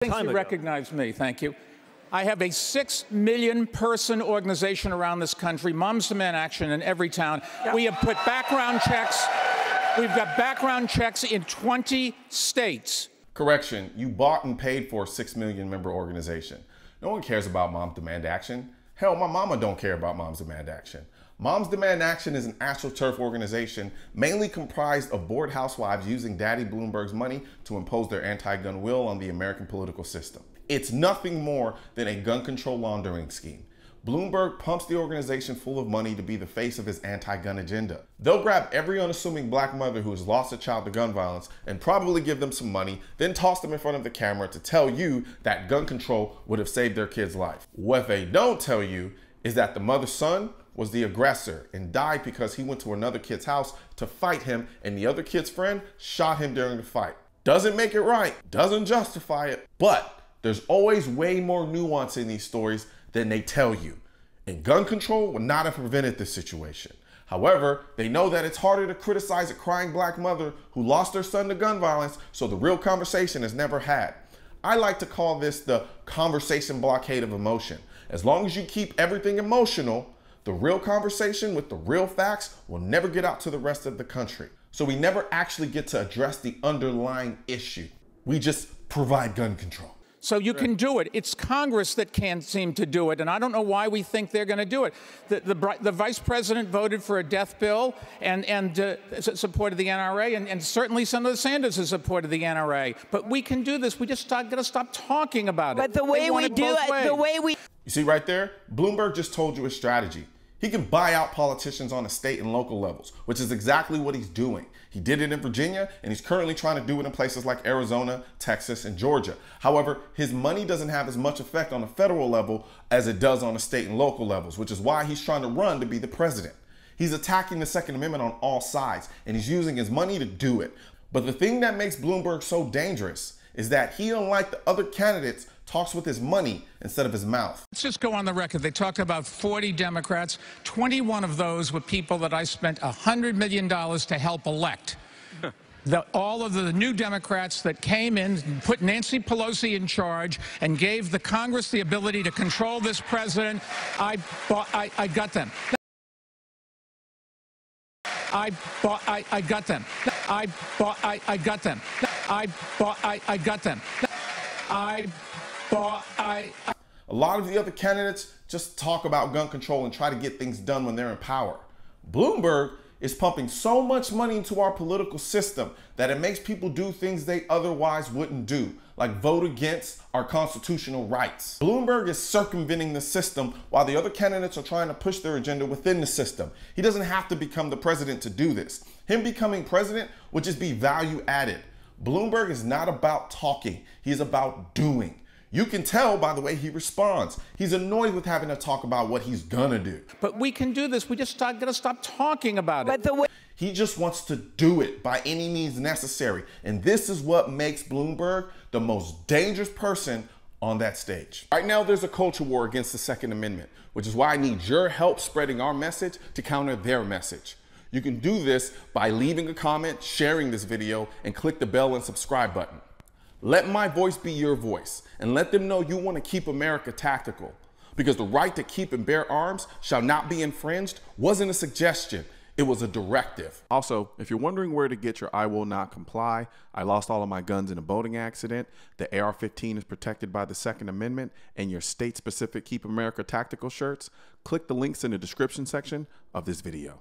Thanks you recognize me, thank you. I have a 6 million person organization around this country, Moms Demand Action in every town. Yep. We have put background checks. We've got background checks in 20 states. Correction, you bought and paid for a 6 million member organization. No one cares about Moms Demand Action. Hell, my mama don't care about Moms Demand Action. Moms Demand Action is an AstroTurf organization mainly comprised of bored housewives using Daddy Bloomberg's money to impose their anti-gun will on the American political system. It's nothing more than a gun control laundering scheme. Bloomberg pumps the organization full of money to be the face of his anti-gun agenda. They'll grab every unassuming black mother who has lost a child to gun violence and probably give them some money, then toss them in front of the camera to tell you that gun control would have saved their kid's life. What they don't tell you is that the mother's son was the aggressor and died because he went to another kid's house to fight him and the other kid's friend shot him during the fight. Doesn't make it right, doesn't justify it, but there's always way more nuance in these stories than they tell you. And gun control would not have prevented this situation. However, they know that it's harder to criticize a crying black mother who lost her son to gun violence, so the real conversation is never had. I like to call this the conversation blockade of emotion. As long as you keep everything emotional, the real conversation with the real facts will never get out to the rest of the country. So we never actually get to address the underlying issue. We just provide gun control. So you can do it. It's Congress that can't seem to do it, and I don't know why we think they're going to do it. The vice president voted for a death bill and supported the NRA, and certainly Senator Sanders has supported the NRA. But we can do this. We just got to stop talking about it. But the way we do it, the way we... You see right there? Bloomberg just told you his strategy. He can buy out politicians on the state and local levels, which is exactly what he's doing. He did it in Virginia, and he's currently trying to do it in places like Arizona, Texas, and Georgia. However, his money doesn't have as much effect on the federal level as it does on the state and local levels, which is why he's trying to run to be the president. He's attacking the Second Amendment on all sides, and he's using his money to do it. But the thing that makes Bloomberg so dangerous is that he, unlike the other candidates, talks with his money instead of his mouth. Let's just go on the record. They talked about 40 Democrats. 21 of those were people that I spent $100 million to help elect. All of the new Democrats that came in, put Nancy Pelosi in charge, and gave the Congress the ability to control this president, I got them. I got them. I got them. I got them. A lot of the other candidates just talk about gun control and try to get things done when they're in power. Bloomberg is pumping so much money into our political system that it makes people do things they otherwise wouldn't do, like vote against our constitutional rights. Bloomberg is circumventing the system while the other candidates are trying to push their agenda within the system. He doesn't have to become the president to do this. Him becoming president would just be value added. Bloomberg is not about talking, he's about doing. You can tell by the way he responds. He's annoyed with having to talk about what he's gonna do. But we can do this. We just gotta stop talking about it. He just wants to do it by any means necessary. And this is what makes Bloomberg the most dangerous person on that stage. Right now, there's a culture war against the Second Amendment, which is why I need your help spreading our message to counter their message. You can do this by leaving a comment, sharing this video, and click the bell and subscribe button. Let my voice be your voice, and let them know you want to keep America tactical. Because the right to keep and bear arms shall not be infringed wasn't a suggestion, it was a directive. Also, if you're wondering where to get your I will not comply, I lost all of my guns in a boating accident, the AR-15 is protected by the Second Amendment, and your state-specific Keep America Tactical shirts, click the links in the description section of this video.